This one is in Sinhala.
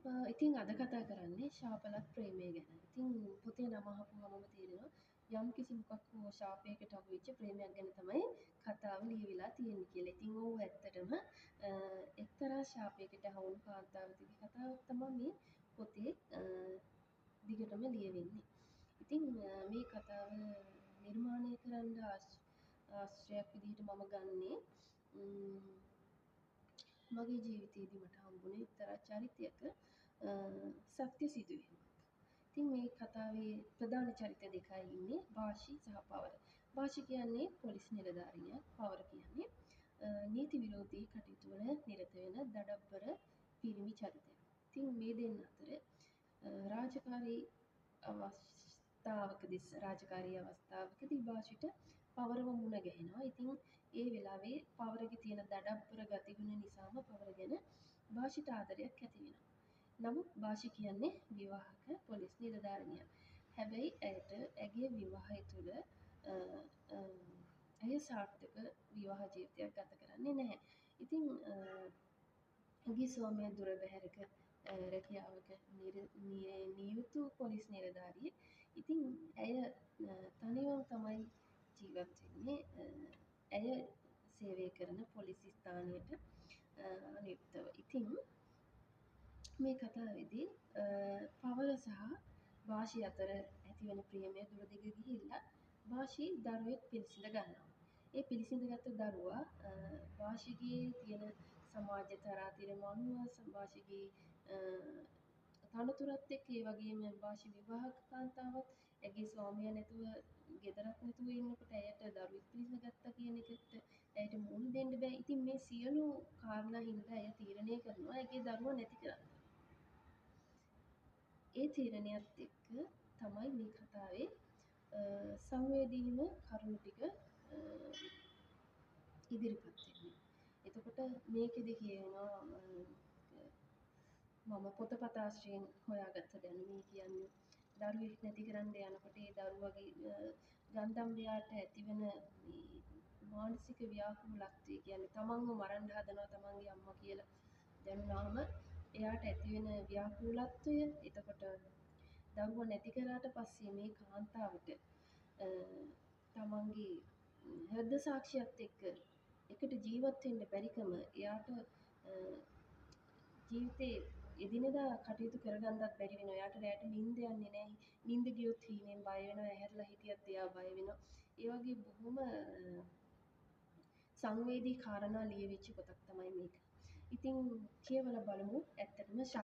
ඉතින් අද කතා කරන්නේ ශාපලත් ප්‍රේමය ගැන. ඉතින් පොතේ නම අහපුවමම තේරෙනවා යම්කිසි මොකක් හෝ ශාපයකට අහු වෙච්ච ප්‍රේමයක් ගැන තමයි කතාව ලියවිලා තියෙන්නේ කියලා. ඉතින් ඕව ඇත්තටම එක්තරා ශාපයකට අහු වුණු කාන්තාවකගේ කතාවක් තමයි මේ පොතේ දිගටම ලියවෙන්නේ. ඉතින් මේ කතාව නිර්මාණය කරන්න ආශ්‍රයයක් විදිහට මම ගන්නේ මගේ ජීවිතයේදී මට හම්බුනේ එක්තරා චරිතයක සත්‍ය සිදුවීමක්. ඉතින් මේ කතාවේ ප්‍රධාන චරිත දෙකයි ඉන්නේ වාෂි සහ පවර. වාෂි කියන්නේ පොලිස් නිලධාරිනියක්. පවර කියන්නේ නීති විරෝධී කටයුතු වල නිරත වෙන දඩබ්බර පිරිමි චරිතයක්. ඉතින් මේ දෙන්න අතර රාජකාරී අවස්ථාවකදී වාෂිට පවරව මුණ ගැහෙනවා. ඉතින් ඒ වෙලාවේ පවරගේ තියෙන දඩබ්බර ගතිගුණ නිසාම පවර ගැන වාෂිට ආදරයක් ඇති වෙනවා. නමුත් වාෂි කියන්නේ විවාහක පොලිස් නිලධාරිනියක්. හැබැයි ඇයට ඇගේ විවාහය තුළ ඇය සාර්ථක විවාහ ජීවිතයක් ගත කරන්නේ නැහැ. ඉතින් ඇගේ ස්වාමියා දුර බැහැරක රැකියාවක නියුතු පොලිස් නිලධාරියෙක්. ඉතින් ඇය තනිවම තමයි ජීවත් වෙන්නේ. ඇය සේවය කරන පොලිස් ස්ථානයට අනුයුක්තව. ඉතින් මේ කතාවේදී පවර සහ වාෂි අතර ඇතිවන ප්‍රේමය දුරදිග ගිහිල්ලා වාෂි දරුවෙක් පිළිසිඳ ගන්නවා. ඒ පිළිසිඳගත්තු දරුවා වාෂිගේ තියෙන සමාජ තරාතිරම අනුව වාෂිගේ තනතුරත් එක්ක ඒ වගේම වාෂි විවාහක කාන්තාවක් ඇගේ ස්වාමියා නැතුව ගෙදරක් නැතුව ඉන්නකොට ඇයට දරුවෙක් පිළිසිඳගත්තා කියන එකට ඇයට මුහුණ දෙන්න බෑ. ඉතින් මේ සියලු කාරණා හින්දා ඇය තීරණය කරනවා ඇගේ දරුවා නැති කරන්න. ඒ තීරණයත් එක්ක තමයි මේ කතාවේ සංවේදීම කරුණු ටික ඉදිරිපත් වෙන්නේ. එතකොට මේකෙදි කියනවා මම පොතපත ආශ්‍රයෙන් හොයාගත්ත දැනුමේ කියන්නේ දරුවෙක් නැති කරන්න යනකොට ඒ දරුවගේ ගන්ධම්බයාට ඇතිවන මේ මානසික ව්‍යාකූලත්වය කියන්නේ තමන්ව මරන්න හදනවා තමන්ගේ අම්මා කියලා දැනුණාම එයාට ඇතිවෙන ව්‍යාකූලත්වය. එතකොට දරුවා නැති කරාට පස්සේ මේ කාන්තාවට තමන්ගේ හෘද සාක්ෂියත් එක්ක එකට ජීවත් වෙන්න බැරිකම එයාට ජීවිතේ එදිනෙදා කටයුතු කරගන්නත් බැරි වෙනවා. එයාට රැට නිින්ද යන්නේ නැහැ. නිින්ද ගියොත් හීනෙන් බය වෙනවා. ඇහැරලා හිටියත් එයා බය වෙනවා. ඒ වගේ බොහොම සංවේදී කාරණා ලියවිච්ච පොතක් තමයි මේක. ඉතින් කියවලා බලමු ඇත්තටම